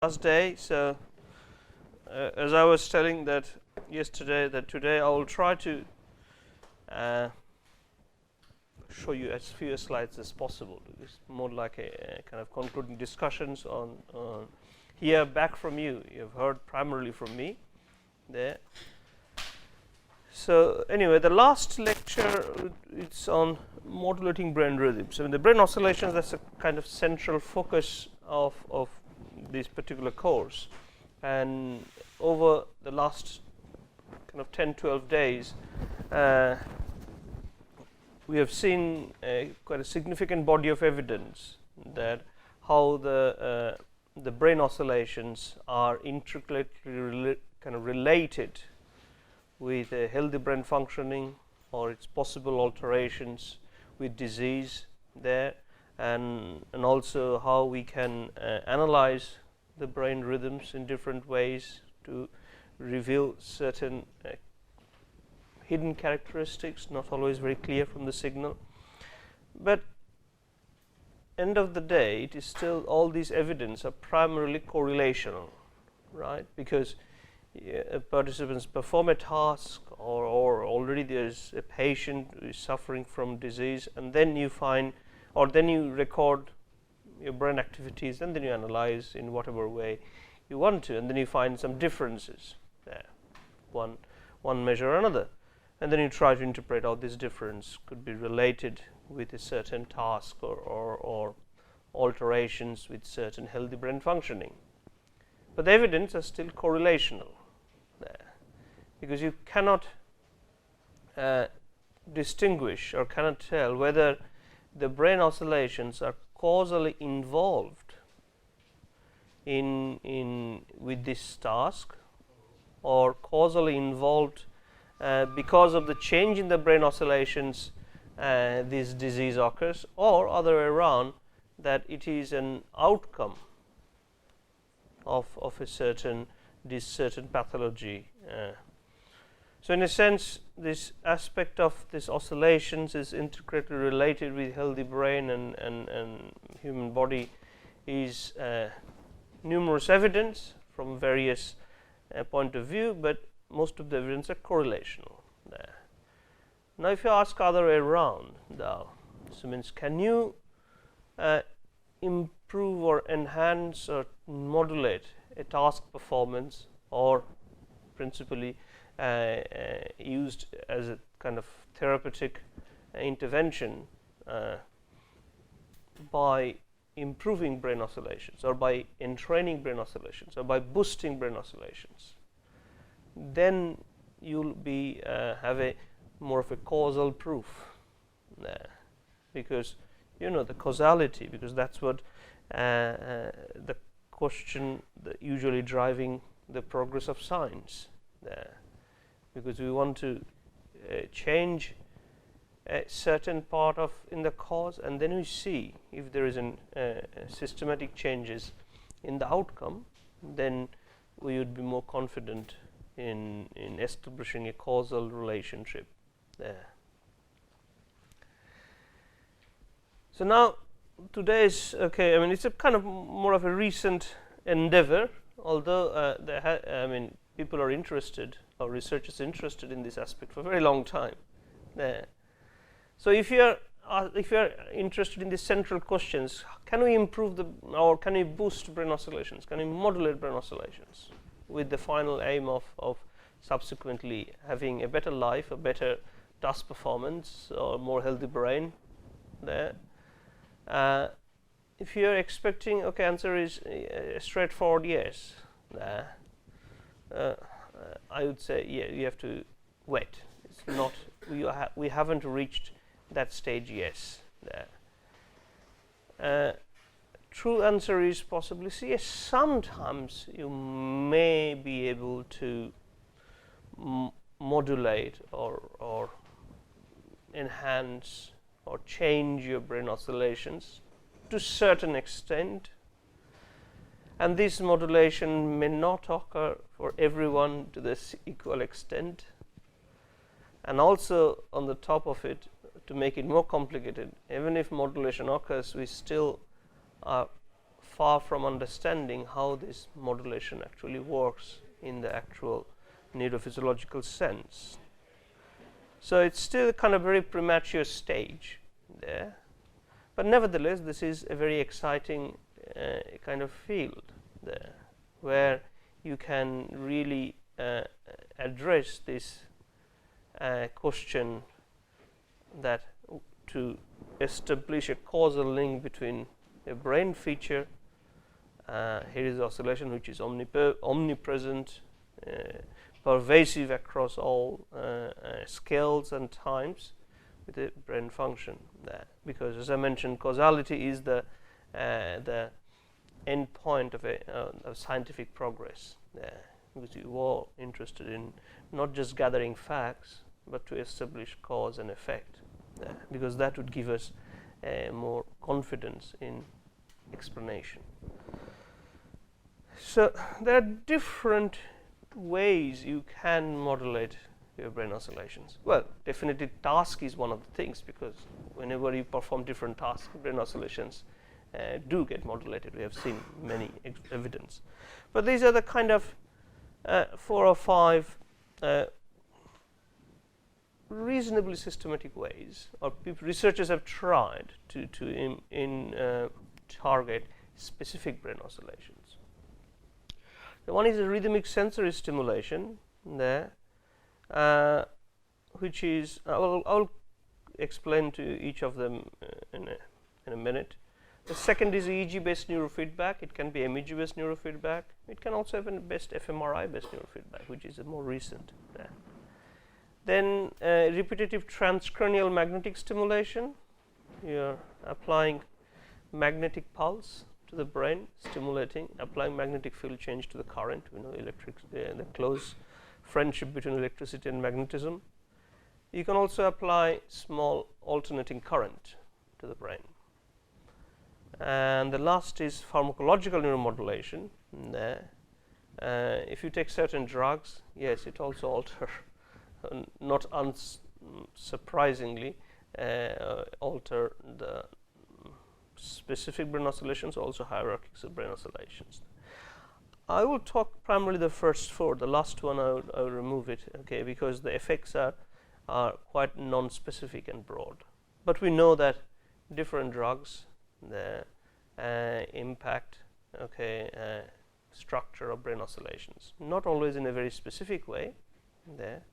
last day. So as I was telling that yesterday, that today I will try to show you as few slides as possible. It's more like a kind of concluding discussions on hear back from you. You've heard primarily from me there. So anyway, the last lecture, it's on modulating brain rhythms. I mean, the brain oscillations, that's a kind of central focus of this particular course. And over the last kind of 10-12 days, we have seen quite a significant body of evidence that how the brain oscillations are intricately kind of related with a healthy brain functioning or its possible alterations with disease there, and also how we can analyze the brain rhythms in different ways to reveal certain hidden characteristics, not always very clear from the signal. But end of the day, it is still all these evidence are primarily correlational, right? Because participants perform a task, or already there is a patient who is suffering from disease, and then you find, or then you record your brain activities, and then you analyze in whatever way you want to, and then you find some differences there, one measure or another, and then you try to interpret how this difference could be related with a certain task or alterations with certain healthy brain functioning. But the evidence is still correlational there, because you cannot distinguish or cannot tell whether the brain oscillations are causally involved in with this task, or causally involved because of the change in the brain oscillations this disease occurs, or other way around, that it is an outcome of a certain pathology. So in a sense, this aspect of this oscillations is intricately related with healthy brain and human body is numerous evidence from various point of view, but most of the evidence are correlational there. Now if you ask other way around though, so means can you improve or enhance or modulate a task performance, or principally used as a kind of therapeutic intervention by improving brain oscillations, or by entraining brain oscillations, or by boosting brain oscillations, then you'll be have a more of a causal proof there, because you know the causality, because that's what the question that usually driving the progress of science there, because we want to change a certain part of in the cause, and then we see if there is an systematic changes in the outcome, then we would be more confident in establishing a causal relationship there. So now today's I mean, it's a kind of more of a recent endeavor, although I mean, people are interested, or researchers interested in this aspect for a very long time there. So if you are interested in the central questions, can we improve or can we boost brain oscillations, can we modulate brain oscillations with the final aim of subsequently having a better life, a better task performance, or more healthy brain there? If you are expecting, answer is a straightforward yes. I would say you have to wait. It's not, we haven't reached that stage yes. True answer is possibly yes. Sometimes you may be able to modulate or enhance or change your brain oscillations to a certain extent, and this modulation may not occur for everyone to this equal extent. And also on the top of it, to make it more complicated, even if modulation occurs, we still are far from understanding how this modulation actually works in the actual neurophysiological sense. So it's still kind of very premature stage there, but nevertheless this is a very exciting kind of field there, where you can really address this question, that to establish a causal link between a brain feature, here is oscillation which is omnipresent, pervasive across all scales and times, with a brain function there. Because as I mentioned, causality is the end point of scientific progress there, because you're all interested in not just gathering facts, but to establish cause and effect there, because that would give us more confidence in explanation. So there are different ways you can modulate your brain oscillations. Well, definitely task is one of the things, because whenever you perform different tasks, brain oscillations do get modulated. We have seen many evidence. But these are the kind of 4 or 5 reasonably systematic ways, or researchers have tried to target specific brain oscillations. The one is a rhythmic sensory stimulation there, which is I'll explain to each of them in a minute. The second is EEG based neurofeedback. It can be MEG based neurofeedback. It can also have a best fMRI based neurofeedback, which is a more recent there. Then repetitive transcranial magnetic stimulation. You're applying magnetic pulse to the brain, stimulating, applying magnetic field change to the current. We know the close friendship between electricity and magnetism. You can also apply small alternating current to the brain. And the last is pharmacological neuromodulation. If you take certain drugs, yes, it also alters, not unsurprisingly, alter the specific brain oscillations, also hierarchies of brain oscillations. I will talk primarily the first 4. The last one I will remove it, okay, because the effects are quite non-specific and broad. But we know that different drugs impact, okay, structure of brain oscillations. Not always in a very specific way,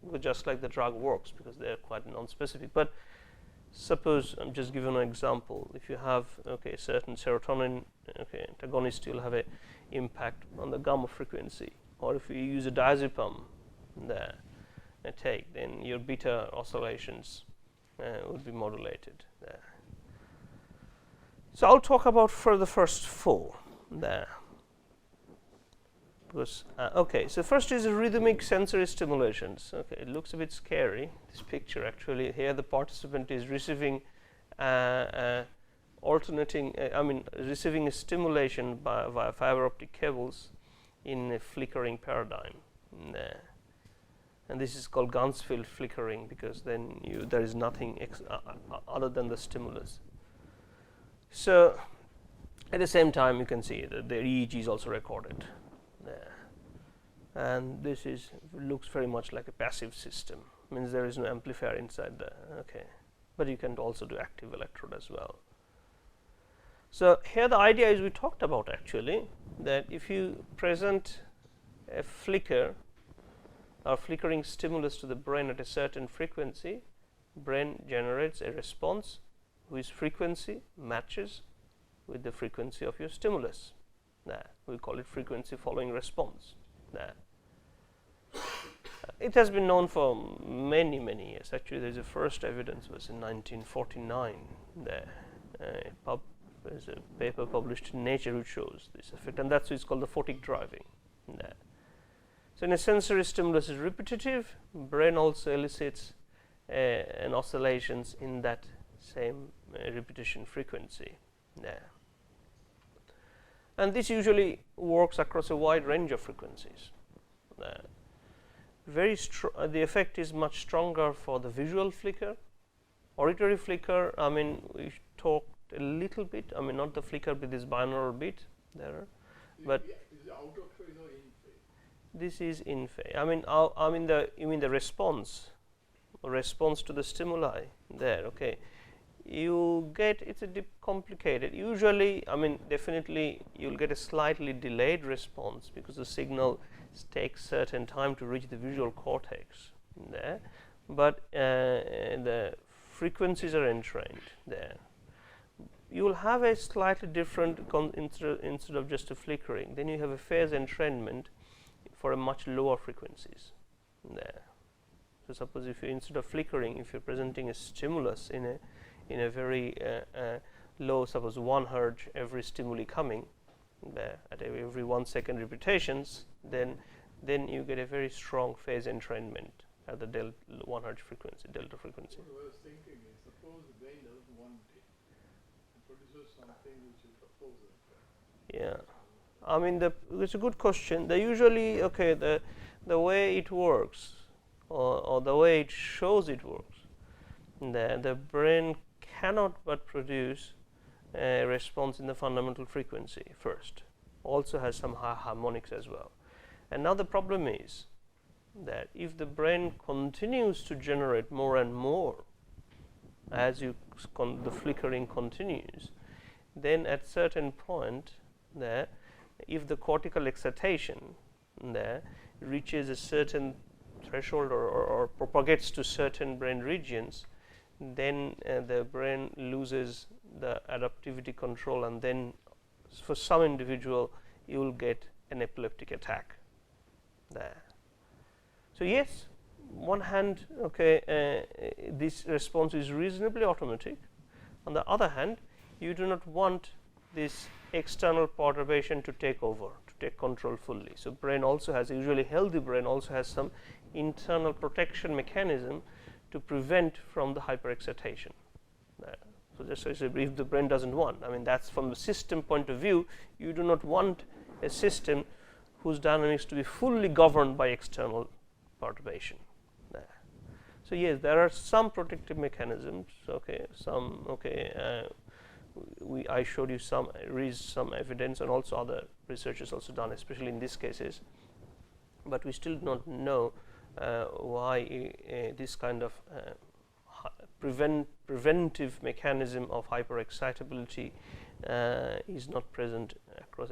but just like the drug works, because they are quite non-specific. But suppose I'm just giving an example. If you have certain serotonin antagonist, you'll have a impact on the gamma frequency. Or if you use a diazepam then your beta oscillations would be modulated there. So I'll talk about for the first 4 there. Because so first is rhythmic sensory stimulations. Okay, it looks a bit scary, this picture actually. Here the participant is receiving receiving a stimulation via fiber optic cables in a flickering paradigm. And this is called Ganzfeld flickering, because then there is nothing other than the stimulus. So at the same time, you can see that the EEG is also recorded there. And this looks very much like a passive system. Means there is no amplifier inside there. Okay, but you can also do active electrode as well. So here the idea is, we talked about actually, that if you present a flicker or flickering stimulus to the brain at a certain frequency, brain generates a response whose frequency matches with the frequency of your stimulus. We call it frequency following response. It has been known for many years. Actually, the first evidence was in 1949. There's a paper published in Nature which shows this effect, and that's what's called the photic driving. So in a sensory stimulus is repetitive, brain also elicits an oscillations in that same repetition frequency. And this usually works across a wide range of frequencies. The effect is much stronger for the visual flicker. Auditory flicker, we talked a little bit, not the flicker with this binaural bit. there. But is it out of phase or in phase? this is in phase. You mean the response to the stimuli there, okay. You get, it's a bit complicated. Usually, definitely you'll get a slightly delayed response because the signal takes certain time to reach the visual cortex there, but the frequencies are entrained there. You will have a slightly different, instead of just a flickering, then you have a phase entrainment for a much lower frequencies there. So suppose if you, instead of flickering, if you're presenting a stimulus in a very low, suppose 1 hertz every stimuli coming there at every 1 second repetitions, then you get a very strong phase entrainment at the 1 hertz frequency, delta frequency. What I was thinking is, suppose the brain doesn't want it, it produces something which is opposite. Yeah, it's a good question. They usually, okay, the way it works, or the way it shows it works, the brain cannot but produce a response in the fundamental frequency first. Also has some high harmonics as well. And now the problem is that if the brain continues to generate more and more as the flickering continues, then at certain point there, if the cortical excitation there reaches a certain threshold or propagates to certain brain regions, then the brain loses the adaptivity control, and then for some individual you will get an epileptic attack there. So yes, one hand, okay, this response is reasonably automatic. On the other hand, you do not want this external perturbation to take over, to take control fully. So brain also has, usually healthy brain also has some internal protection mechanism to prevent from the hyperexcitation. So just as if the brain doesn't want, that's from the system point of view, you do not want a system whose dynamics to be fully governed by external perturbation. So yes, there are some protective mechanisms. Okay, I showed you some evidence, and also other research is also done, especially in these cases. But we still do not know why this kind of preventive mechanism of hyperexcitability is not present across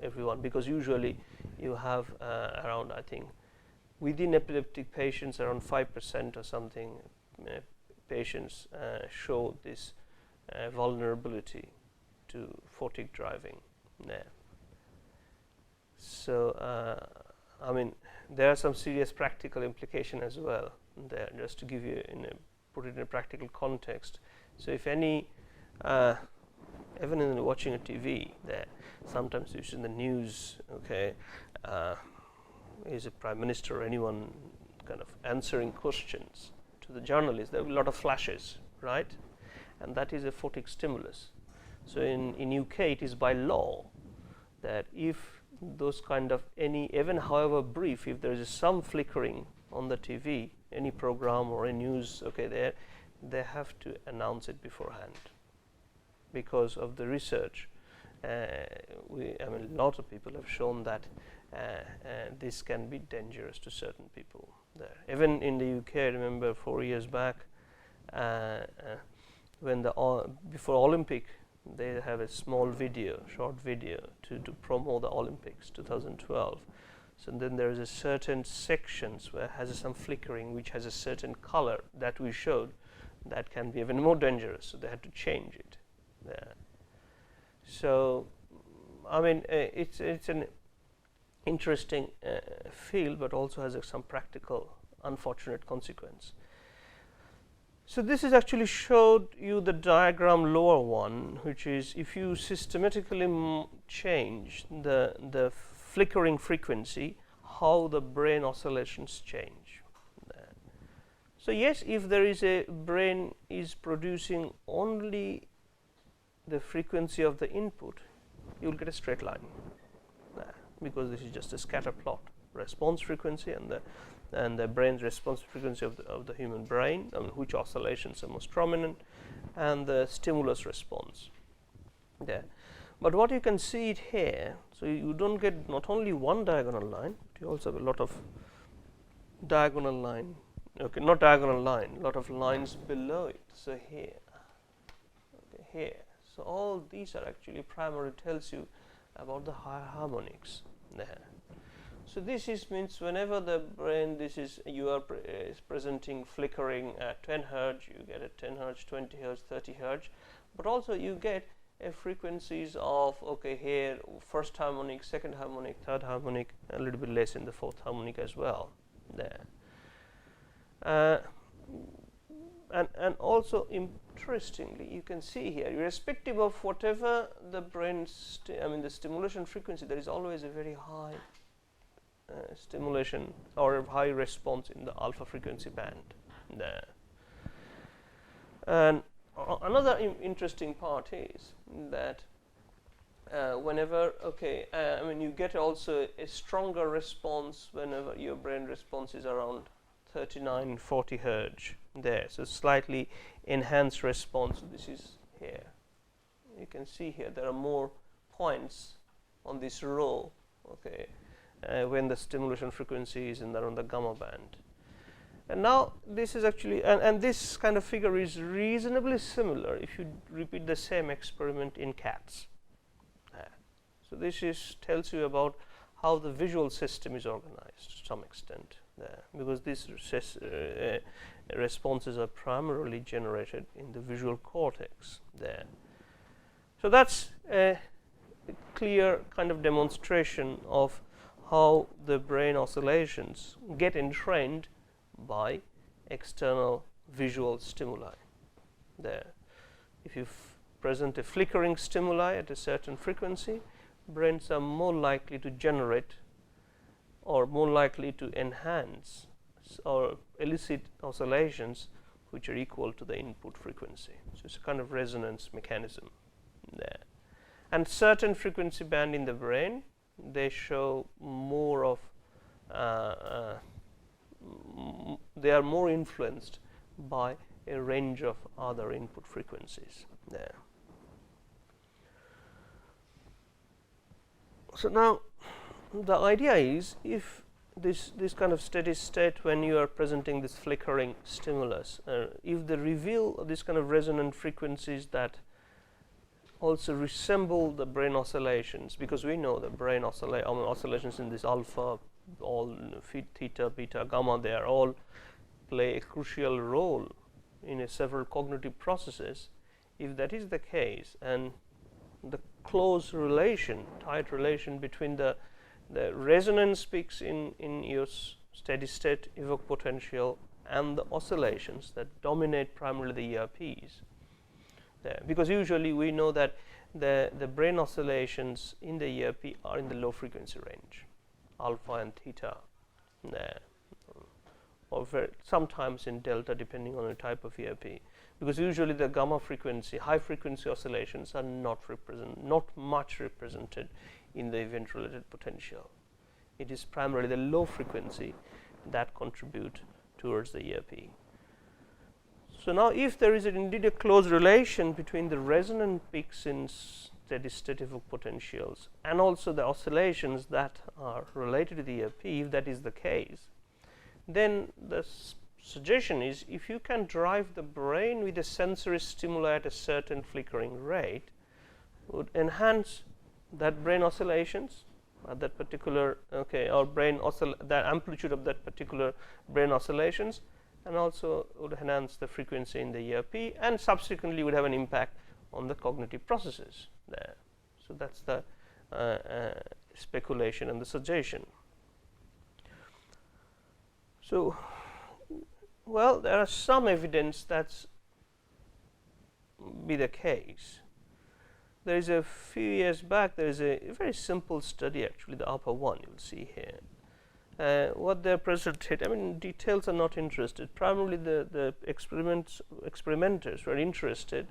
everyone, because usually you have around, I think, within epileptic patients around 5% or something patients show this vulnerability to photic driving there. So there are some serious practical implications as well there, just to give you put it in a practical context. So if any even in watching a TV there, sometimes you see in the news, okay, is a prime minister or anyone kind of answering questions to the journalists, there will be a lot of flashes, right? And that is a photic stimulus. So in UK it is by law that if those kind of even however brief, if there is some flickering on the TV, any program or a news, okay, they have to announce it beforehand, because of the research. A lot of people have shown that this can be dangerous to certain people there. Even in the UK, I remember 4 years back, when before Olympic, they have a short video to promote the Olympics 2012. So then there is a certain sections where it has some flickering, which has a certain color that we showed that can be even more dangerous. So they had to change it there. So it's an interesting field, but also has some practical unfortunate consequence. So this is actually showed you the diagram lower one, which is if you systematically change the flickering frequency, how the brain oscillations change. So yes, if there is a brain is producing only the frequency of the input, you will get a straight line, because this is just a scatter plot, response frequency and the brain's response frequency of the human brain, which oscillations are most prominent, and the stimulus response there. But what you can see it here, so you don't get not only one diagonal line, but you also have a lot of diagonal line, okay, not diagonal line, lot of lines below it. So here, okay, here. So all these are actually primarily tells you about the higher harmonics there. So this is means whenever the brain, this is you are is presenting flickering at 10 hertz, you get at 10 hertz, 20 hertz, 30 hertz, but also you get frequencies of, okay, here first harmonic, second harmonic, third harmonic, a little bit less in the fourth harmonic as well there. And also interestingly, you can see here, irrespective of whatever the brain, the stimulation frequency, there is always a very high stimulation or a high response in the alpha frequency band there. And another interesting part is that whenever, okay, you get also a stronger response whenever your brain response is around 39, 40 hertz there. So slightly enhanced response. This is here. You can see here there are more points on this row, okay, when the stimulation frequency is around the gamma band. And now this is actually, and this kind of figure is reasonably similar if you repeat the same experiment in cats. So this is tells you about how the visual system is organized to some extent there, because these responses are primarily generated in the visual cortex there. So that's a clear kind of demonstration of how the brain oscillations get entrained by external visual stimuli there. If you present a flickering stimuli at a certain frequency, brains are more likely to generate or more likely to enhance or elicit oscillations which are equal to the input frequency. So it's a kind of resonance mechanism there. And certain frequency band in the brain, they show more of they are more influenced by a range of other input frequencies there. So now the idea is, if this kind of steady state, when you are presenting this flickering stimulus, if they reveal this kind of resonant frequencies that also resemble the brain oscillations, because we know the brain oscillations in this alpha, all theta, beta, gamma, they are all play a crucial role in several cognitive processes. If that is the case, and the close relation, tight relation between the resonance peaks in your steady state evoked potential and the oscillations that dominate primarily the ERPs there, because usually we know that the brain oscillations in the ERP are in the low frequency range, alpha and theta there, or sometimes in delta depending on the type of ERP, because usually the gamma frequency, high frequency oscillations are not much represented in the event related potential. It is primarily the low frequency that contribute towards the ERP. So now if there is indeed a close relation between the resonant peaks in steady state evoked potentials and also the oscillations that are related to the ERP, if that is the case, then the suggestion is, if you can drive the brain with a sensory stimuli at a certain flickering rate, would enhance that brain oscillations at that particular, okay, or that amplitude of that particular brain oscillations, and also would enhance the frequency in the ERP, and subsequently would have an impact on the cognitive processes there. So that's the speculation and the suggestion. So, well, there are some evidence that's be the case. There is a few years back, there is a very simple study, actually, the upper one you will see here. What they presented, details are not interested. Primarily, the experimenters were interested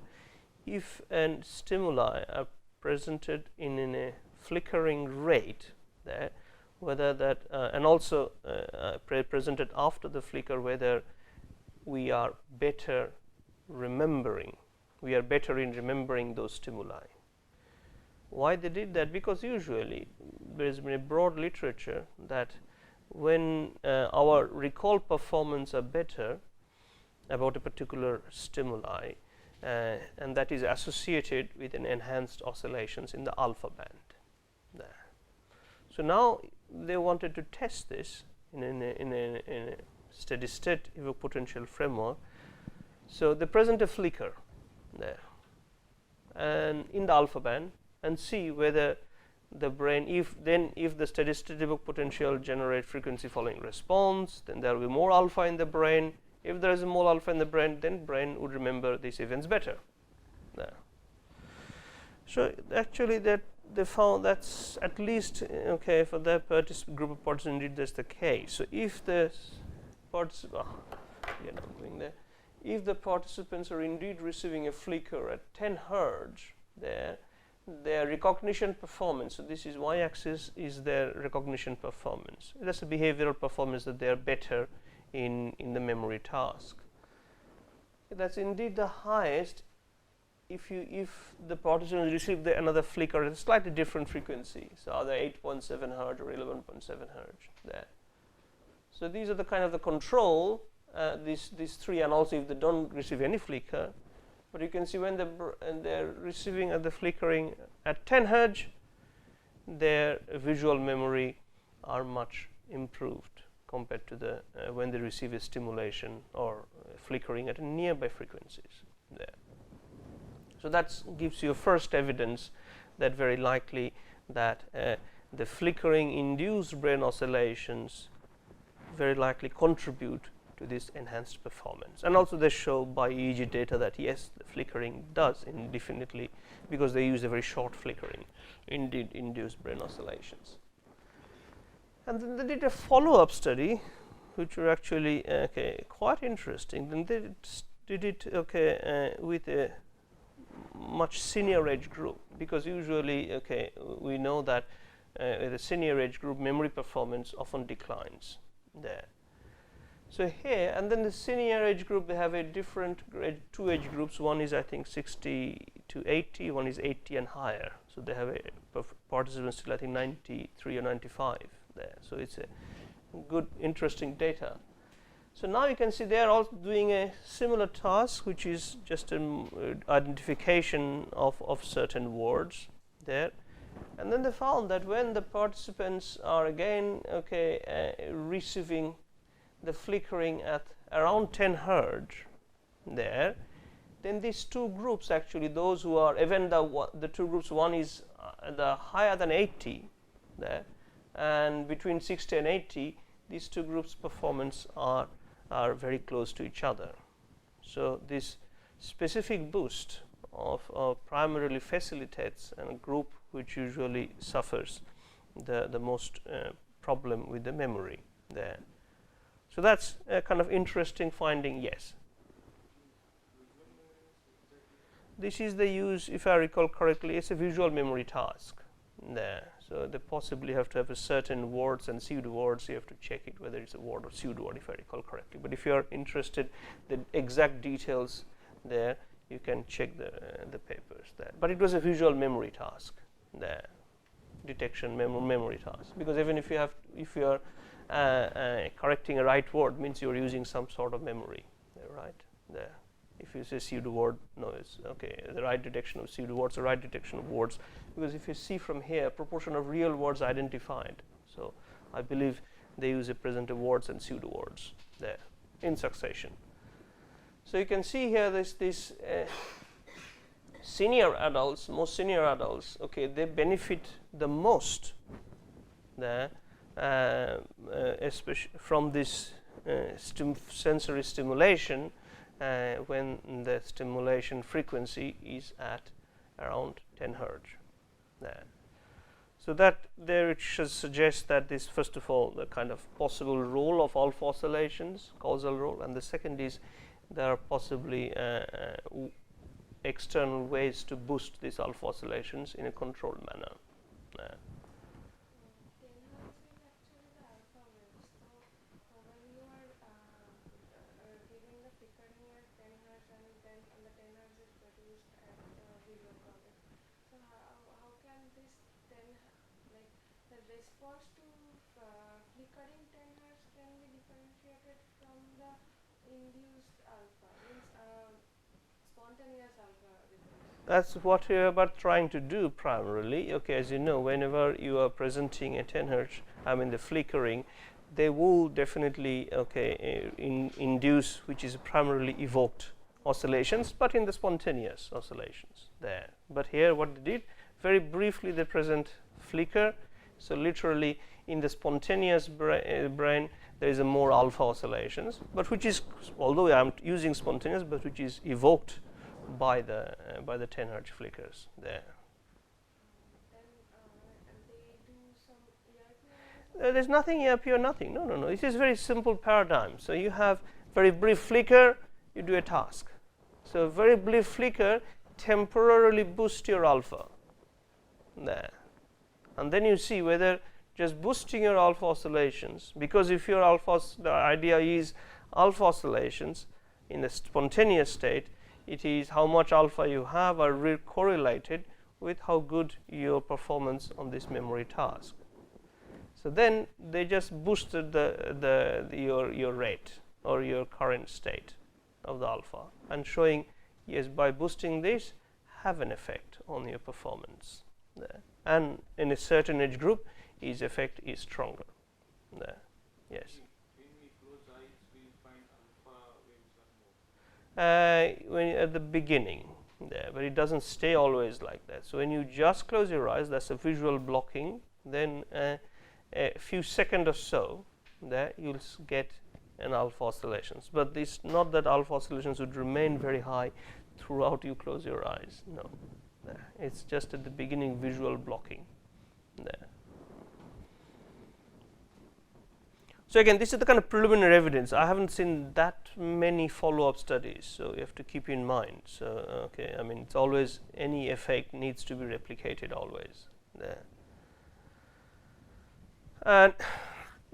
if stimuli are presented in a flickering rate there, whether that and also presented after the flicker, whether we are better in remembering those stimuli. Why they did that? Because usually there has been a broad literature that when our recall performance are better about a particular stimuli, and that is associated with an enhanced oscillations in the alpha band there. So now they wanted to test this in a steady state evoked potential framework. So they present a flicker there and in the alpha band and see whether the brain, if the steady state evoked potential generate frequency following response, then there will be more alpha in the brain. If there is more alpha in the brain, then brain would remember these events better there. So actually that they found that's at least okay for that group of participants. Indeed that's the case. So if the if the participants are indeed receiving a flicker at 10 hertz there, their recognition performance, so this is y-axis is their recognition performance. That's a behavioral performance that they are better in the memory task. That's indeed the highest if the participants receive another flicker at a slightly different frequency, so either 8.7 hertz or 11.7 hertz there. So these are the kind of the control, these three, and also if they don't receive any flicker. But you can see when they're receiving the flickering at 10 hertz, their visual memory are much improved compared to the when they receive a stimulation or flickering at nearby frequencies there. So that gives you a first evidence that very likely that the flickering induced brain oscillations very likely contribute to this enhanced performance. And also they show by EEG data that yes, the flickering does definitely, because they use a very short flickering, indeed induce brain oscillations. And then they did a follow-up study which were actually quite interesting. Then they did it with a much senior age group, because usually we know that the senior age group memory performance often declines there. So here, and then the senior age group, they have a different two age groups. One is I think 60 to 80, one is 80 and higher. So they have a participants till I think 93 or 95 there. So it's a good interesting data. So now you can see they are all doing a similar task, which is just an identification of certain words there. And then they found that when the participants are again receiving the flickering at around 10 hertz there, then these two groups actually, those who are even the two groups, one is the higher than 80 there, and between 60 and 80, these two groups performance are very close to each other. So this specific boost of primarily facilitates a group which usually suffers the most problem with the memory there. So that's a kind of interesting finding, yes. This is the use, if I recall correctly, it's a visual memory task there. So they possibly have to have a certain words and pseudo words. You have to check it whether it's a word or pseudo word, if I recall correctly. But if you are interested the exact details there, you can check the papers there. But it was a visual memory task there, detection memory task. Because even if you are correcting a right word, means you are using some sort of memory there, right there. If you say pseudo word, no, it's the right detection of pseudo words, the right detection of words. Because if you see from here, proportion of real words identified. So I believe they use a present of words and pseudo words there in succession. So you can see here this senior adults, most senior adults, they benefit the most there, especially from this sensory stimulation when the stimulation frequency is at around 10 hertz there. So that there it should suggest that this, first of all, the kind of possible role of alpha oscillations, causal role, and the second is there are possibly external ways to boost these alpha oscillations in a controlled manner. this 10, like the response to flickering 10 hertz can be differentiated from the induced alpha, means spontaneous alpha rhythms? That's what we are about trying to do primarily. Okay, as you know, whenever you are presenting a 10 hertz, I mean the flickering, they will definitely induce, which is primarily evoked oscillations, but in the spontaneous oscillations there. But here what they did, very briefly they present flicker. So literally in the spontaneous brain there is a more alpha oscillations, but which is, although I am using spontaneous, but which is evoked by the 10 hertz flickers there. And they do some ERP analysis? There's nothing ERP or nothing. No. It is very simple paradigm. So you have very brief flicker, you do a task. So very brief flicker temporarily boost your alpha there, and then you see whether just boosting your alpha oscillations, because if your alpha, the idea is alpha oscillations in the spontaneous state, it is how much alpha you have are correlated with how good your performance on this memory task. So then they just boosted your rate or your current state of the alpha, and showing yes, by boosting this have an effect on your performance there. And in a certain age group, its effect is stronger there. Yes. When we close eyes, we find alpha waves are more. When at the beginning there, but it doesn't stay always like that. So when you just close your eyes, that's a visual blocking. Then a few seconds or so, there you'll get an alpha oscillations. But this not that alpha oscillations would remain very high throughout you close your eyes. No, there. It's just at the beginning visual blocking there. So again, this is the kind of preliminary evidence. I haven't seen that many follow-up studies, so you have to keep in mind. So okay, I mean it's always any effect needs to be replicated always there. And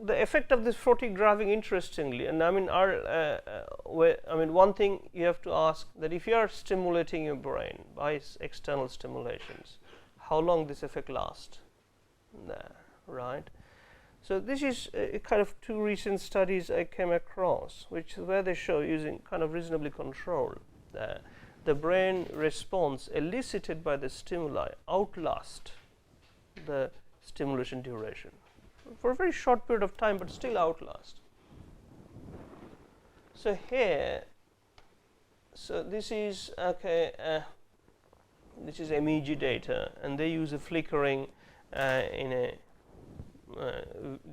the effect of this photic driving, interestingly, and I mean one thing you have to ask, that if you are stimulating your brain by external stimulations, how long this effect lasts there, right? So this is kind of two recent studies I came across, which where they show, using kind of reasonably controlled, the brain response elicited by the stimuli outlast the stimulation duration for a very short period of time, but still outlast. So here, so this is this is MEG data, and they use a flickering in a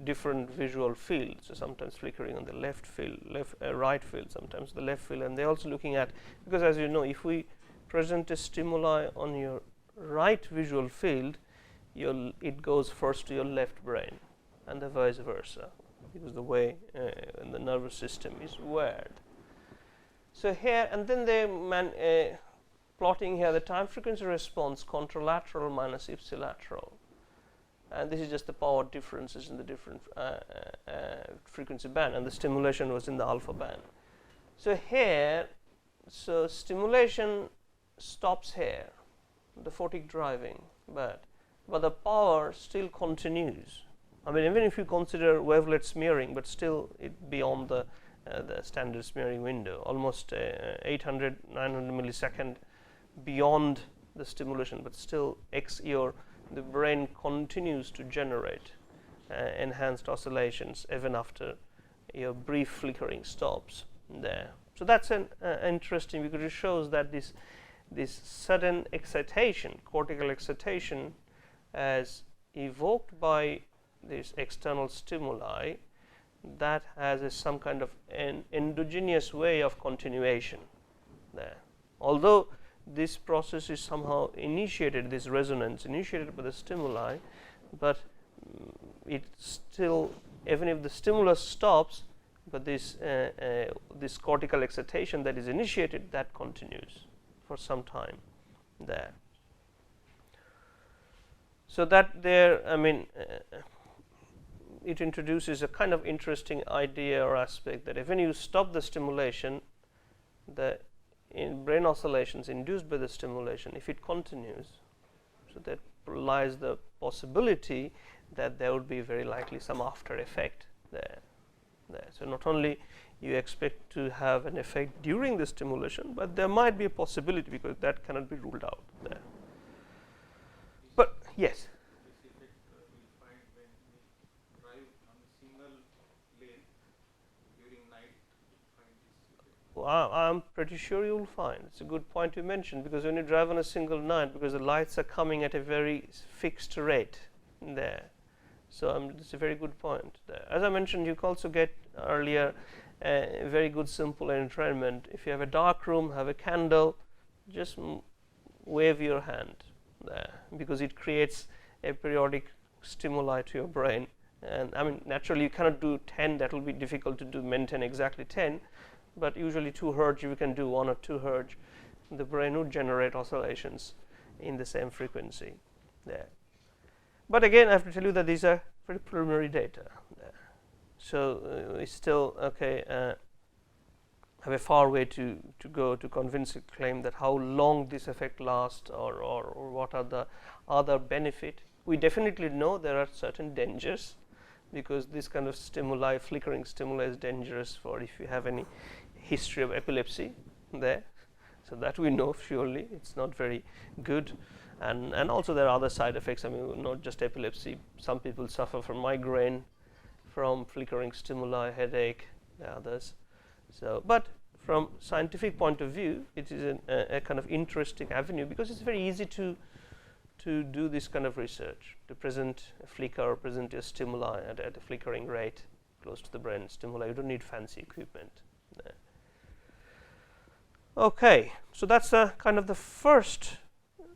different visual field. So sometimes flickering on the left field, right field, sometimes the left field, and they're also looking at, because as you know, if we present a stimuli on your right visual field, it goes first to your left brain, and the vice versa, because the way the nervous system is wired. So here, and then they plotting here the time frequency response contralateral minus ipsilateral, and this is just the power differences in the different frequency band, and the stimulation was in the alpha band. So here, so stimulation stops here, the photic driving, but the power still continues. I mean, even if you consider wavelet smearing, but still it beyond the standard smearing window, almost 800, 900 millisecond beyond the stimulation, but still the brain continues to generate enhanced oscillations even after your brief flickering stops there. So that's an interesting, because it shows that this sudden excitation, cortical excitation, as evoked by this external stimuli, that has some kind of an endogenous way of continuation there. Although this process is somehow initiated, this resonance initiated by the stimuli, but it still, even if the stimulus stops, but this cortical excitation that is initiated, that continues for some time there. So that there, I mean, it introduces a kind of interesting idea or aspect that if when you stop the stimulation, the brain oscillations induced by the stimulation, if it continues, so that lies the possibility that there would be very likely some after effect there. So not only you expect to have an effect during the stimulation, but there might be a possibility, because that cannot be ruled out there. But yes. This effect we'll find when we drive on a single lane during night. Find this effect. Well, I'm pretty sure you'll find. It's a good point you mentioned, because when you drive on a single night, because the lights are coming at a very fixed rate there. So it's a very good point there. As I mentioned, you can also get earlier a very good simple entrainment. If you have a dark room, have a candle, just wave your hand there, because it creates a periodic stimuli to your brain. And I mean, naturally you cannot do 10, that will be difficult to do, maintain exactly 10, but usually 2 Hz you can do, 1 or 2 Hz. The brain would generate oscillations in the same frequency there. But again, I have to tell you that these are very preliminary data there. So we still have a far way to go to convince a claim that how long this effect lasts, or what are the other benefit. We definitely know there are certain dangers, because this kind of stimuli, flickering stimuli, is dangerous for if you have any history of epilepsy there. So that we know surely it's not very good. And also there are other side effects. I mean, not just epilepsy. Some people suffer from migraine, from flickering stimuli, headache, others. So, but from scientific point of view, it is a kind of interesting avenue, because it's very easy to do this kind of research, to present a flicker or present a stimuli at a flickering rate close to the brain stimuli. You don't need fancy equipment there. Okay, so that's kind of the first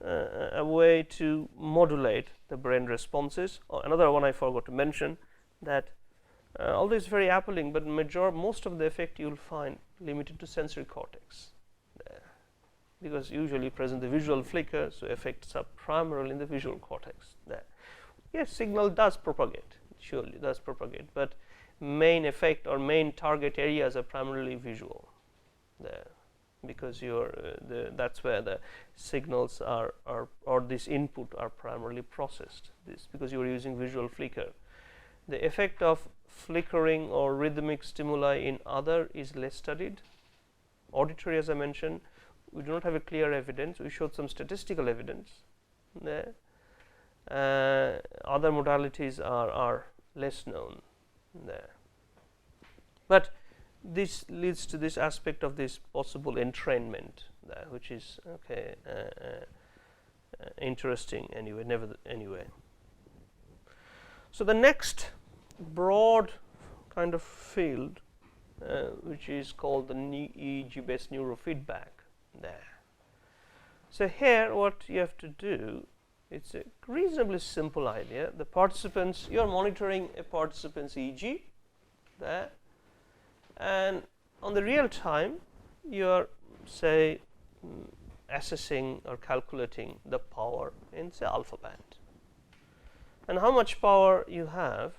a way to modulate the brain responses. Another one I forgot to mention, that although it's very appealing, but most of the effect you'll find limited to sensory cortex there, because usually present the visual flicker, so effects are primarily in the visual cortex there. Yes, signal does propagate, surely does propagate, but main effect or main target areas are primarily visual there, because that's where the signals are or this input are primarily processed. This because you are using visual flicker. The effect of flickering or rhythmic stimuli in other is less studied. Auditory, as I mentioned, we do not have a clear evidence. We showed some statistical evidence there. Other modalities are less known there. But this leads to this aspect of this possible entrainment there, which is interesting anyway. So the next broad kind of field, which is called the EEG based neurofeedback there. So here what you have to do, it's a reasonably simple idea. The participants, you are monitoring a participant's EEG there, and on the real time you are say assessing or calculating the power in say alpha band, and how much power you have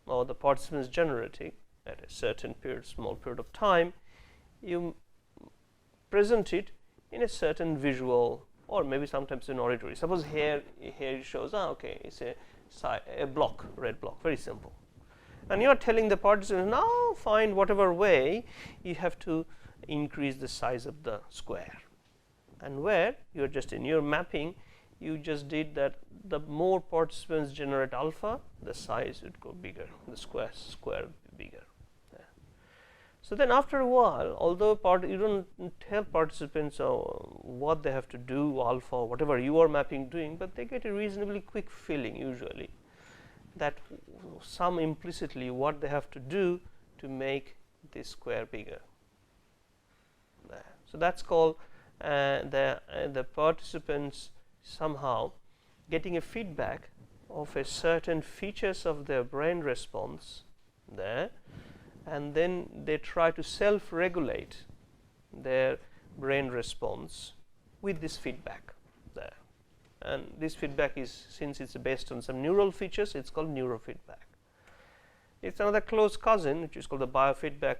or the participant is generating at a certain period, small period of time. You present it in a certain visual or maybe sometimes in auditory. Suppose here it shows it's a block, red block, very simple. And you are telling the participants, now find whatever way you have to increase the size of the square. And where you are just in your mapping, you just did that. The more participants generate alpha, the size would go bigger, the square would be bigger. Yeah. So then after a while, although you don't tell participants what they have to do, alpha, whatever you are mapping doing, but they get a reasonably quick feeling usually that some implicitly what they have to do to make this square bigger. There. So that's called the participants somehow getting a feedback of a certain features of their brain response there, and then they try to self-regulate their brain response with this feedback there. And this feedback is, since it's based on some neural features, it's called neurofeedback. It's another close cousin, which is called the biofeedback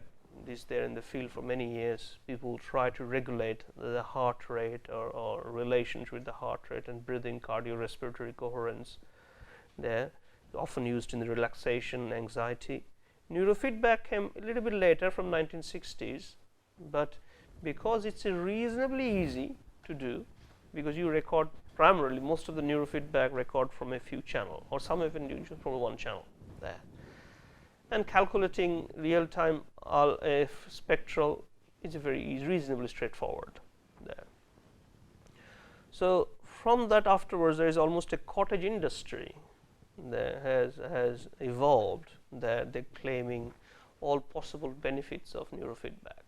is there in the field for many years. People try to regulate the heart rate or relations with the heart rate and breathing, cardiorespiratory coherence. They're often used in the relaxation, anxiety. Neurofeedback came a little bit later, from 1960s, but because it's reasonably easy to do, because you record primarily most of the neurofeedback record from a few channels, or some even usually from one channel there. And calculating real-time spectral is a very reasonably straightforward there. So from that afterwards, there is almost a cottage industry that has evolved, that they're claiming all possible benefits of neurofeedback.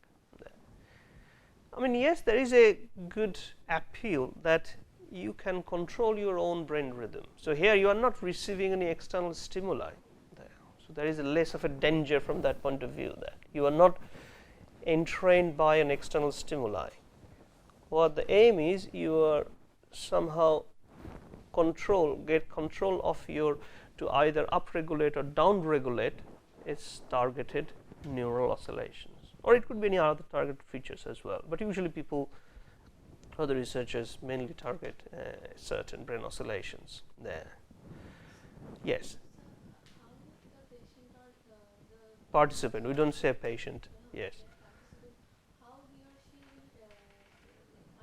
I mean, yes, there is a good appeal that you can control your own brain rhythm. So here you are not receiving any external stimuli there. So there is less of a danger from that point of view, that you are not entrained by an external stimuli. What the aim is, you are somehow get control of your, to either upregulate or downregulate its targeted neural oscillations. Or it could be any other target features as well. But usually people, other researchers mainly target certain brain oscillations there. Yes? How the patient or the Participant, we don't say patient. Yes. participant, how he or she will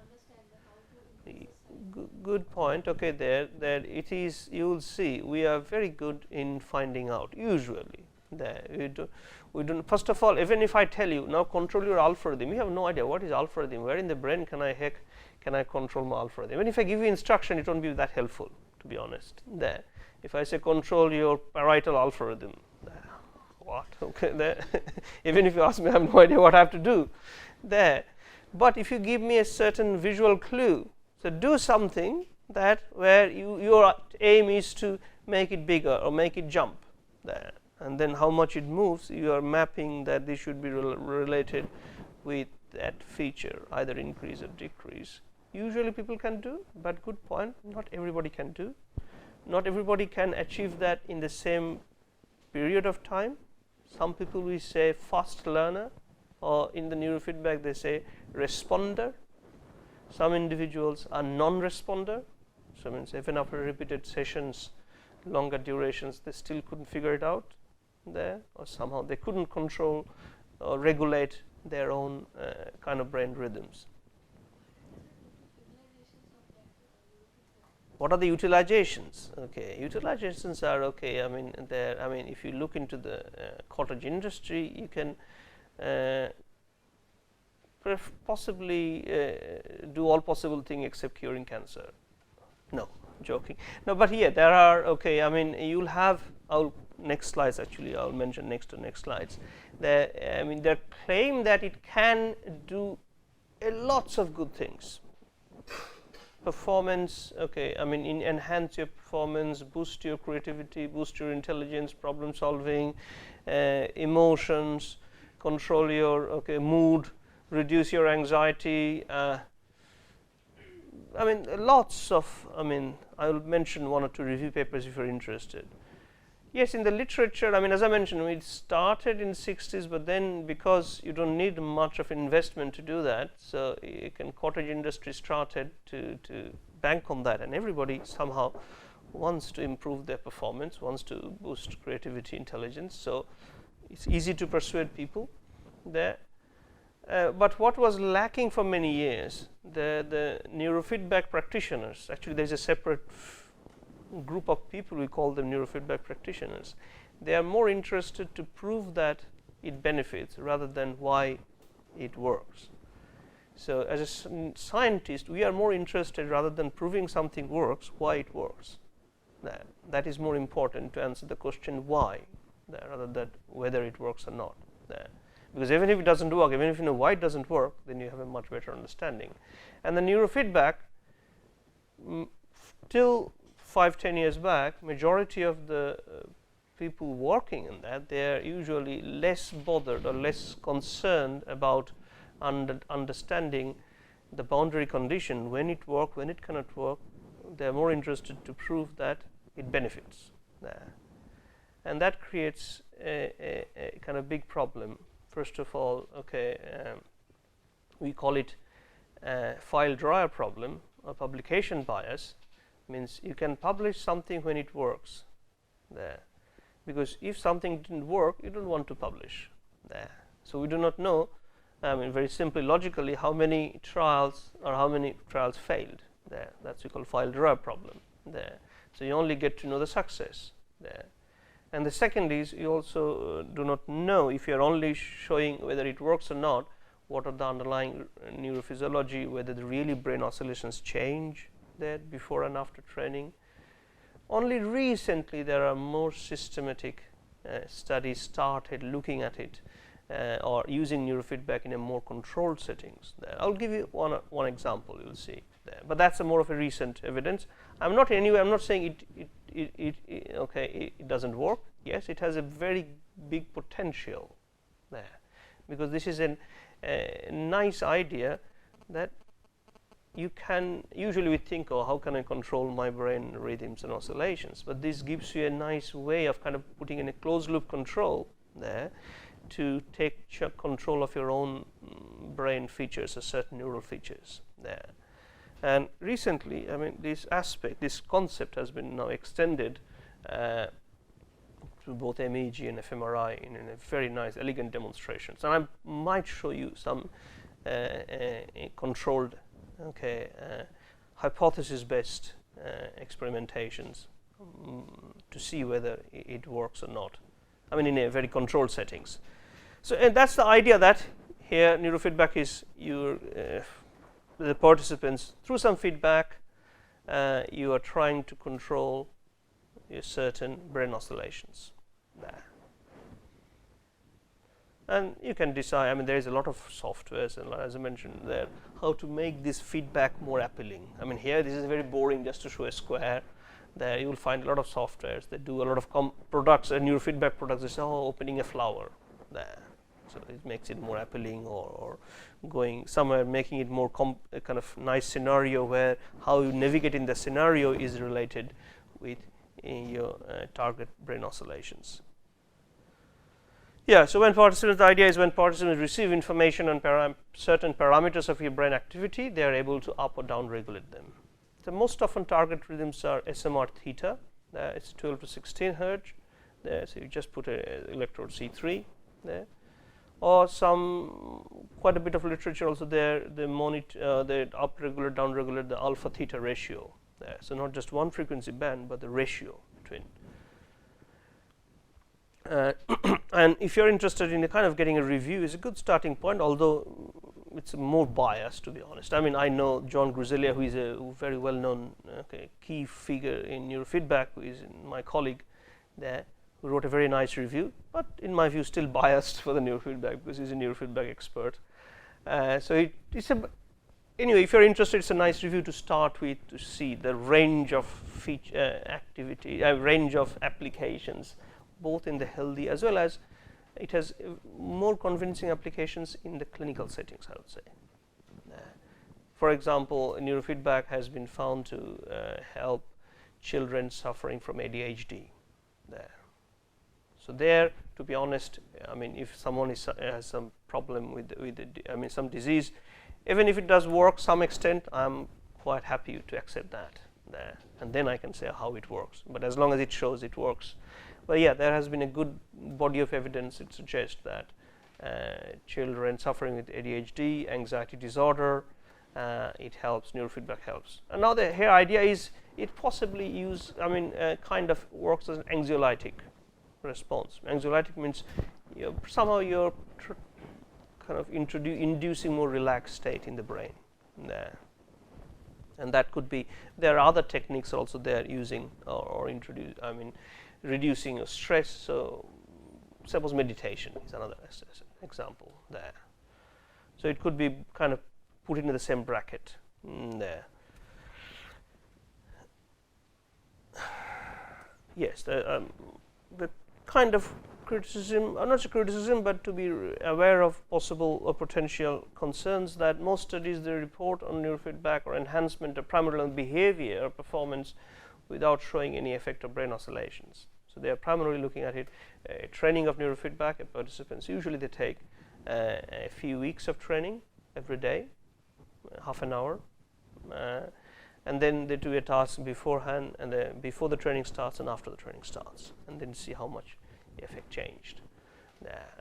understand how to increase the size? Good point. Okay, there it is. You will see we are very good in finding out. Usually, there we don't. First of all, even if I tell you now control your alpha rhythm, you have no idea what is alpha rhythm. Where in the brain can I control my alpha rhythm? Even if I give you instruction, it won't be that helpful, to be honest. There, if I say control your parietal alpha rhythm, what? Okay, there. Even if you ask me, I have no idea what I have to do. There, but if you give me a certain visual clue, so do something that where your aim is to make it bigger or make it jump there, and then how much it moves, you are mapping that this should be related with that feature, either increase or decrease. Usually people can do, but good point, not everybody can do. Not everybody can achieve that in the same period of time. Some people we say fast learner, or in the neurofeedback they say responder. Some individuals are non-responder, so means even after repeated sessions, longer durations, they still couldn't figure it out there, or somehow they couldn't control or regulate their own kind of brain rhythms. What are the utilizations? Okay, utilizations are okay. I mean, if you look into the cottage industry, you can possibly do all possible things except curing cancer. No, joking. No, but here there are, okay, I mean, you'll have, next slides actually, I'll mention next to next slides. They claim that it can do lots of good things. Performance, okay, I mean, enhance your performance, boost your creativity, boost your intelligence, problem solving, emotions, control your mood, reduce your anxiety. I mean, lots of, I will mention one or two review papers if you're interested. Yes, in the literature, I mean, as I mentioned, it started in the 60s, but then because you don't need much of investment to do that, so cottage industry started to bank on that, and everybody somehow wants to improve their performance, wants to boost creativity, intelligence, so it's easy to persuade people there. But what was lacking for many years, the neurofeedback practitioners, actually there's a separate group of people, we call them neurofeedback practitioners. They are more interested to prove that it benefits rather than why it works. So as a scientist, we are more interested, rather than proving something works, why it works. That is more important to answer the question why, rather than whether it works or not. Because even if it doesn't work, even if you know why it doesn't work, then you have a much better understanding. And the neurofeedback, till 5-10 years back, majority of the people working in that, they are usually less bothered or less concerned about understanding the boundary condition, when it works, when it cannot work. They are more interested to prove that it benefits. And that creates a kind of big problem first of all, okay, we call it file drawer problem or publication bias. Means you can publish something when it works there, because if something didn't work, you don't want to publish there. So we do not know, I mean, very simply logically, how many trials or how many trials failed there. That's we call file drawer problem there. So you only get to know the success there. And the second is you also do not know, if you are only showing whether it works or not, what are the underlying neurophysiology, whether the really brain oscillations change there before and after training. Only recently there are more systematic studies started looking at it or using neurofeedback in a more controlled settings there. I'll give you one example, you'll see there, but that's a more of a recent evidence. I'm not saying it doesn't work. Yes, it has a very big potential there, because this is a nice idea that you can, usually we think, oh, how can I control my brain rhythms and oscillations, but this gives you a nice way of kind of putting in a closed loop control there to take control of your own brain features or certain neural features there. And recently, I mean, this concept has been now extended to both MEG and fMRI in a very nice, elegant demonstrations. And I might show you some controlled, hypothesis-based experimentations to see whether it works or not. I mean, in a very controlled settings. So, and that's the idea that here neurofeedback is the participants, through some feedback, you are trying to control a certain brain oscillations there. And you can decide, I mean, there is a lot of softwares, and as I mentioned there, how to make this feedback more appealing. I mean, here this is very boring just to show a square. There you will find a lot of softwares that do a lot of products, neurofeedback products. They say, oh, opening a flower there. So it makes it more appealing, or going somewhere, making it more kind of nice scenario where how you navigate in the scenario is related with your target brain oscillations. Yeah, so when participants, the idea is when participants receive information on certain parameters of your brain activity, they are able to up or down regulate them. The most often target rhythms are SMR theta, it's 12 to 16 hertz there, so you just put a electrode C3 there, or quite a bit of literature also there, they up regulate, down regulate the alpha theta ratio there, so not just one frequency band but the ratio between. And if you're interested in a kind of getting a review, is a good starting point, although it's more biased, to be honest. I mean, I know John Gruzelia, who is a very well-known key figure in neurofeedback, who is my colleague there, who wrote a very nice review, but in my view still biased for the neurofeedback because he's a neurofeedback expert. So it's anyway, if you're interested, it's a nice review to start with, to see the range of range of applications, both in the healthy as well as it has more convincing applications in the clinical settings, I would say. For example, neurofeedback has been found to help children suffering from ADHD there. So there, to be honest, I mean, if someone has some problem with some disease, even if it does work some extent, I'm quite happy to accept that there, and then I can say how it works. But as long as it shows it works. But yeah, there has been a good body of evidence. It suggests that children suffering with ADHD, anxiety disorder, it helps. Neurofeedback helps. And now the here idea is it possibly kind of works as an anxiolytic response. Anxiolytic means somehow you're kind of inducing more relaxed state in the brain there. And that could be, there are other techniques also they're using or introduce, reducing stress. So suppose meditation is another example there. So it could be kind of put into the same bracket there. Yes, the kind of criticism, not a criticism, but to be aware of possible or potential concerns that most studies they report on neurofeedback or enhancement are primarily on behavior or performance without showing any effect of brain oscillations. So they are primarily looking at it, training of neurofeedback at participants. Usually they take a few weeks of training every day, half an hour, and then they do a task beforehand and before the training starts and after the training starts, and then see how much the effect changed.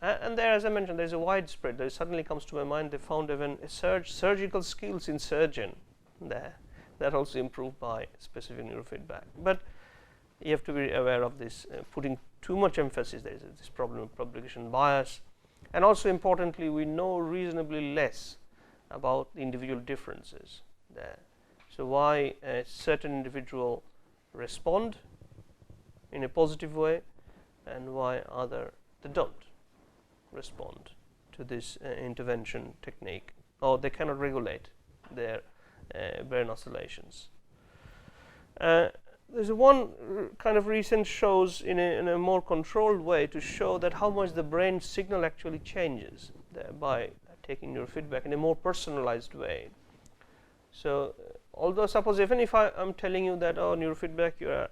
And there, as I mentioned, there's a widespread. There suddenly comes to my mind, they found even a surgical skills in surgeon there that also improved by specific neurofeedback. But you have to be aware of this, putting too much emphasis. There is this problem of publication bias, and also importantly, we know reasonably less about the individual differences there. So why a certain individual respond in a positive way, and why they don't respond to this intervention technique, or they cannot regulate their brain oscillations. There's one kind of recent shows in a more controlled way to show that how much the brain signal actually changes by taking neurofeedback in a more personalized way. So although suppose even if I'm telling you that neurofeedback you are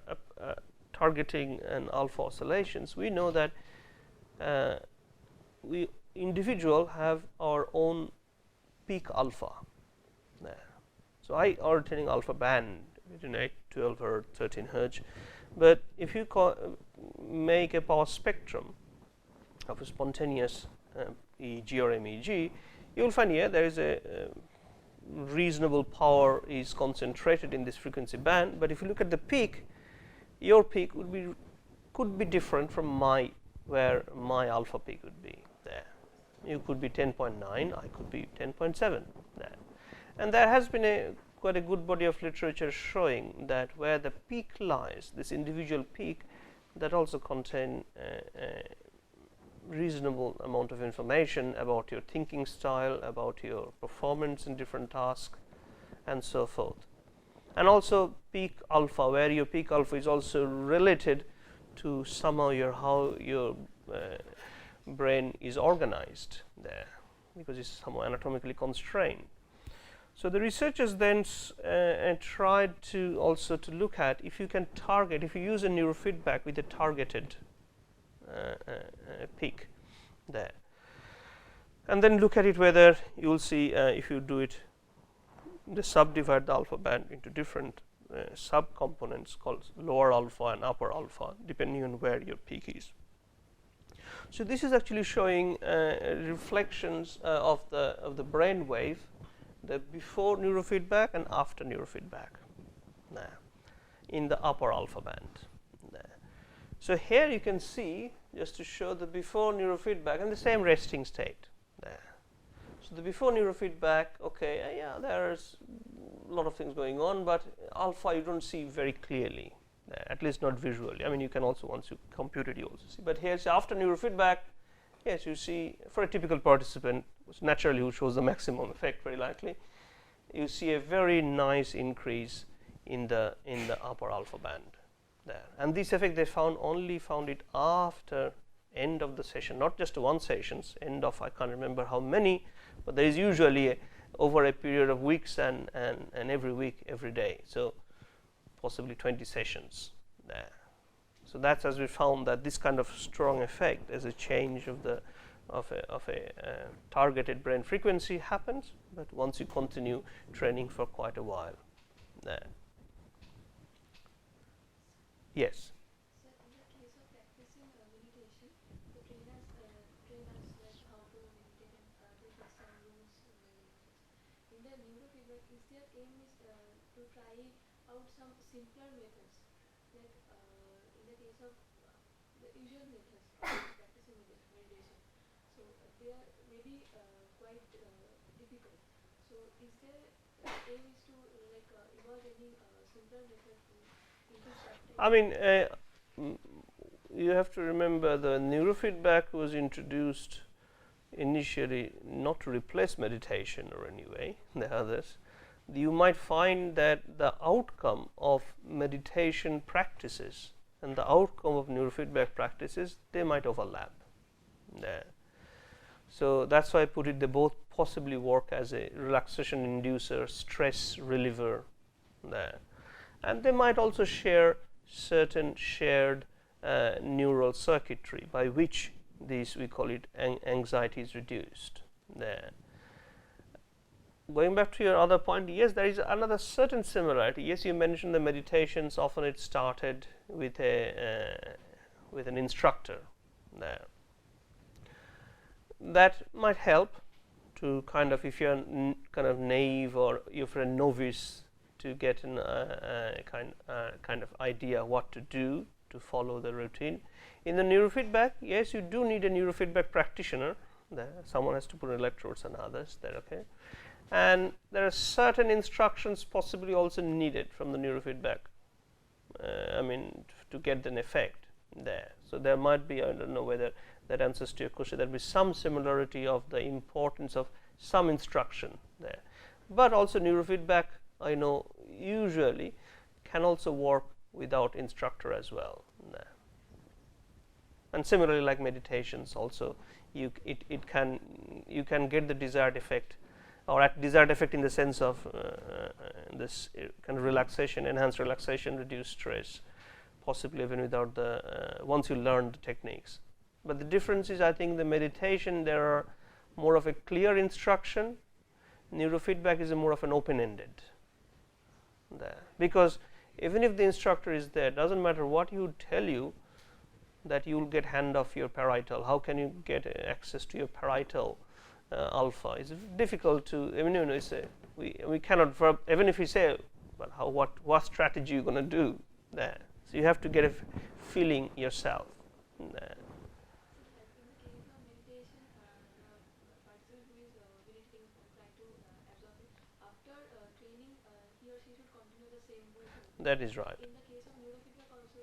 targeting an alpha oscillations, we know that we individual have our own peak alpha there. So I are attaining alpha band between 8, 12 or 13 hertz, but if you make a power spectrum of a spontaneous EEG or MEG, you will find here there is a reasonable power is concentrated in this frequency band. But if you look at the peak, your peak could be different from where my alpha peak would be there. You could be 10.9, I could be 10.7 there. And there has been quite a good body of literature showing that where the peak lies, this individual peak, that also contain a reasonable amount of information about your thinking style, about your performance in different tasks, and so forth. And also peak alpha, where your peak alpha is also related to somehow how your brain is organized there, because it's somehow anatomically constrained. So the researchers then tried to also to look at if you can target, if you use a neurofeedback with a targeted peak there, and then look at it whether you will see if you do it, the subdivide the alpha band into different subcomponents called lower alpha and upper alpha, depending on where your peak is. So this is actually showing reflections of the brain wave, the before neurofeedback and after neurofeedback in the upper alpha band. So here you can see, just to show the before neurofeedback and the same resting state there. So the before neurofeedback, okay, yeah, there's a lot of things going on, but alpha you don't see very clearly, at least not visually. I mean, you can also, once you compute it, you also see. But here's after neurofeedback, yes, you see for a typical participant, which naturally who shows the maximum effect very likely, you see a very nice increase in the upper alpha band there. And this effect they only found it after end of the session, not just one sessions, end of I can't remember how many, but there is usually over a period of weeks and every week, every day. So possibly 20 sessions there. So that's as we found that this kind of strong effect as a change of a targeted brain frequency happens, but once you continue training for quite a while there. Yes. So in the case of practicing meditation, the trainers train us like how to meditate and they give some rules. In the neurofeedback, is their aim is to try out some simpler methods, like in the case of the usual methods of practicing meditation. So they are maybe quite difficult. So is their aim is to evolve any simpler method to I mean, you have to remember the neurofeedback was introduced initially not to replace meditation or any way, the others. You might find that the outcome of meditation practices and the outcome of neurofeedback practices, they might overlap there. So that's why I put it, they both possibly work as a relaxation inducer, stress reliever there. And they might also share certain shared neural circuitry by which this we call it anxiety is reduced there. Going back to your other point, yes, there is another certain similarity. Yes, you mentioned the meditations, often it started with with an instructor there. That might help to kind of, if you're kind of naive or if you're a novice, to get a kind of idea what to do to follow the routine. In the neurofeedback, yes, you do need a neurofeedback practitioner there. Someone has to put electrodes on others there, okay. And there are certain instructions possibly also needed from the neurofeedback, to get an effect there. So there might be, I don't know whether that answers to your question, there will be some similarity of the importance of some instruction there. But also neurofeedback, I know, usually can also work without instructor as well there. And similarly, like meditations also, you can get the desired effect, or at desired effect in the sense of this kind of relaxation, enhanced relaxation, reduced stress, possibly even without the once you learn the techniques. But the difference is, I think the meditation, there are more of a clear instruction. Neurofeedback is more of an open-ended there, because even if the instructor is there, doesn't matter what you tell you, that you will get hand of your parietal. How can you get access to your parietal alpha? It's difficult to, we cannot verb, even if we say, but what strategy you're going to do there. So you have to get a feeling yourself there. That is right. In the case of neurofeedback also,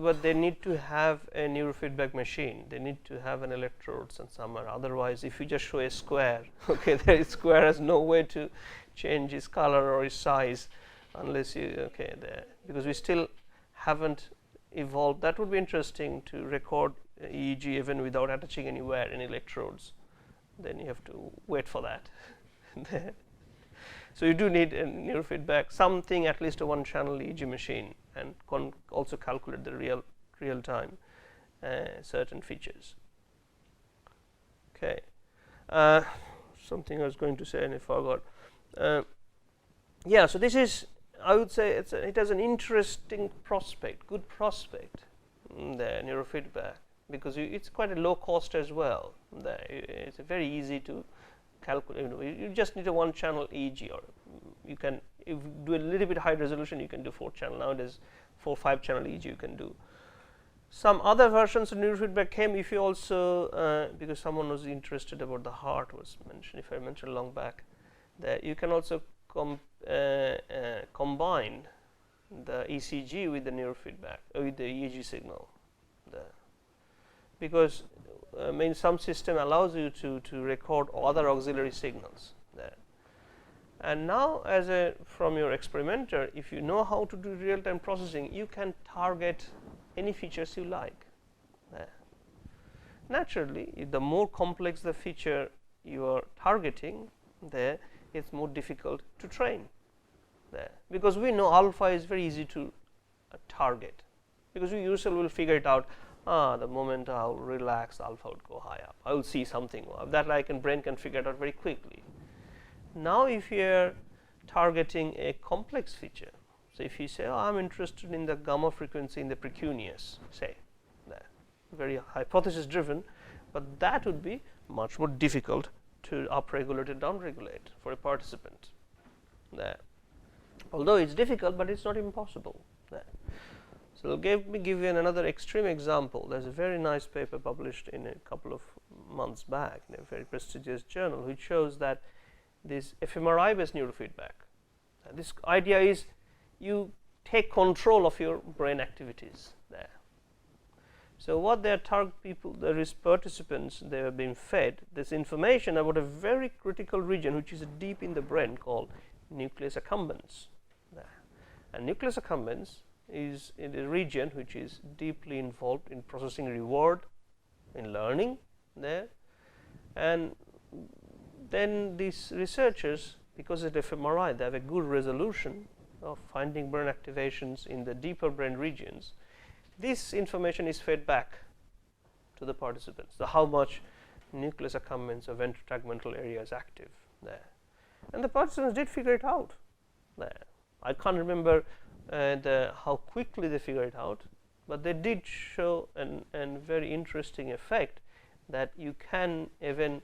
but they need to have a neurofeedback machine. They need to have an electrodes and somewhere. Otherwise, if you just show a square, okay, the square has no way to change its color or its size, unless you, okay, there, because we still haven't evolved. That would be interesting to record EEG even without attaching anywhere any electrodes. Then you have to wait for that. So you do need a neurofeedback, something, at least a one-channel EEG machine, and also calculate the real time certain features. Okay, something I was going to say and I forgot. Yeah, so this is, I would say, it has an interesting prospect, good prospect, the neurofeedback, because it's quite a low cost as well. It's very easy to calculate. You just need a one-channel EEG, or you can, if you do a little bit high resolution, you can do 4-channel. Nowadays, 4-5-channel EEG you can do. Some other versions of neurofeedback came if you also, because someone was interested about the heart, was mentioned, if I mentioned long back, that you can also combine the ECG with the neurofeedback, with the EEG signal. Because some system allows you to record other auxiliary signals there. And now, from your experimenter, if you know how to do real-time processing, you can target any features you like there. Naturally, the more complex the feature you are targeting there, it's more difficult to train there, because we know alpha is very easy to target, because you yourself will figure it out. The moment I'll relax, alpha would go high up. I will see something that brain can figure it out very quickly. Now, if you're targeting a complex feature, so if you say, I'm interested in the gamma frequency in the precuneus, say, very hypothesis driven, but that would be much more difficult to upregulate and downregulate for a participant. Although it's difficult, but it's not impossible. So let me give you another extreme example. There's a very nice paper published in a couple of months back in a very prestigious journal, which shows that this fMRI-based neurofeedback. This idea is you take control of your brain activities there. So what they are target people, the risk participants, they have been fed this information about a very critical region, which is deep in the brain, called nucleus accumbens. And nucleus accumbens is in a region which is deeply involved in processing reward, in learning there. And then these researchers, because of fMRI, they have a good resolution of finding brain activations in the deeper brain regions. This information is fed back to the participants, so how much nucleus accumbens or ventrotegmental area is active there. And the participants did figure it out there. I can't remember how quickly they figured it out, but they did show a very interesting effect that you can even,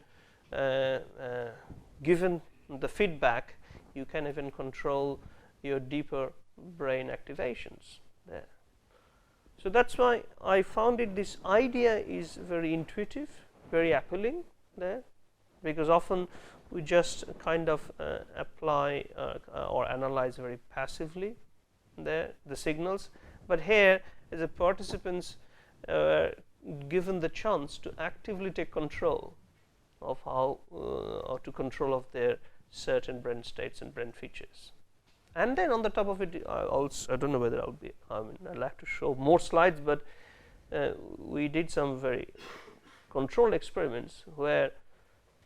given the feedback, you can even control your deeper brain activations there. So that's why I found this idea is very intuitive, very appealing there, because often we just kind of apply or analyze very passively there the signals, but here as the participants given the chance to actively take control of how or to control of their certain brain states and brain features. And then on the top of it, also I don't know whether I'll have to show more slides, but we did some very controlled experiments where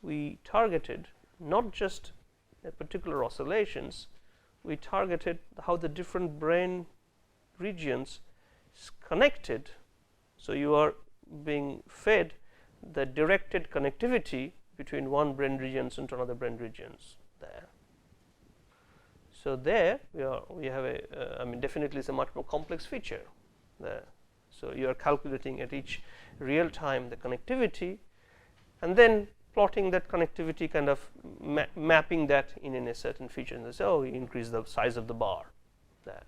we targeted not just particular oscillations, we targeted how the different brain regions connected. So you are being fed the directed connectivity between one brain regions into another brain regions there. So there we have a definitely it's a much more complex feature there. So you are calculating at each real time the connectivity, and then plotting that connectivity, kind of mapping that in a certain feature, and they say, oh, you increase the size of the bar there.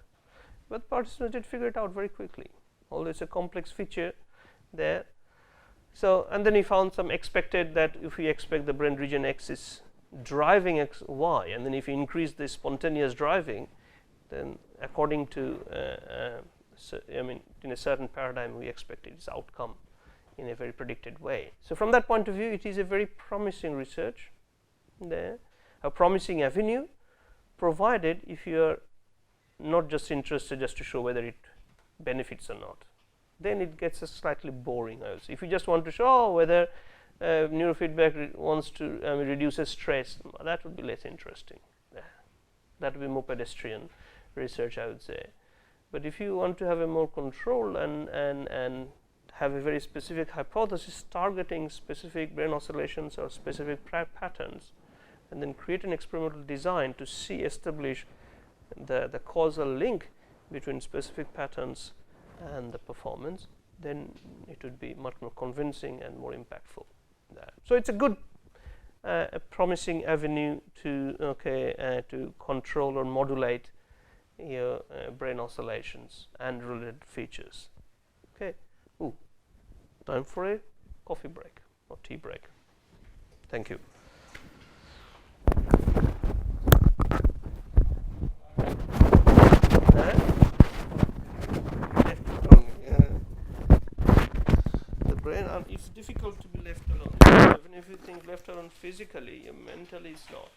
But participants did figure it out very quickly, although it's a complex feature there. So, and then he found some expected that if we expect the brain region X is driving X, Y, and then if you increase the spontaneous driving, then according to in a certain paradigm we expect its outcome in a very predicted way. So from that point of view, it is a very promising research there, a promising avenue, provided if you are not just interested just to show whether it benefits or not. Then it gets slightly boring also. If you just want to show whether neurofeedback wants to reduces stress, that would be less interesting. That would be more pedestrian research, I would say. But if you want to have a more controlled and have a very specific hypothesis targeting specific brain oscillations or specific patterns, and then create an experimental design to establish the causal link between specific patterns and the performance, then it would be much more convincing and more impactful. So it's a good, a promising avenue to to control or modulate your brain oscillations and related features. Okay. Ooh, time for a coffee break or tea break. Thank you. The brain, it's difficult to be left alone. Even if you think left alone physically, mentally it's not.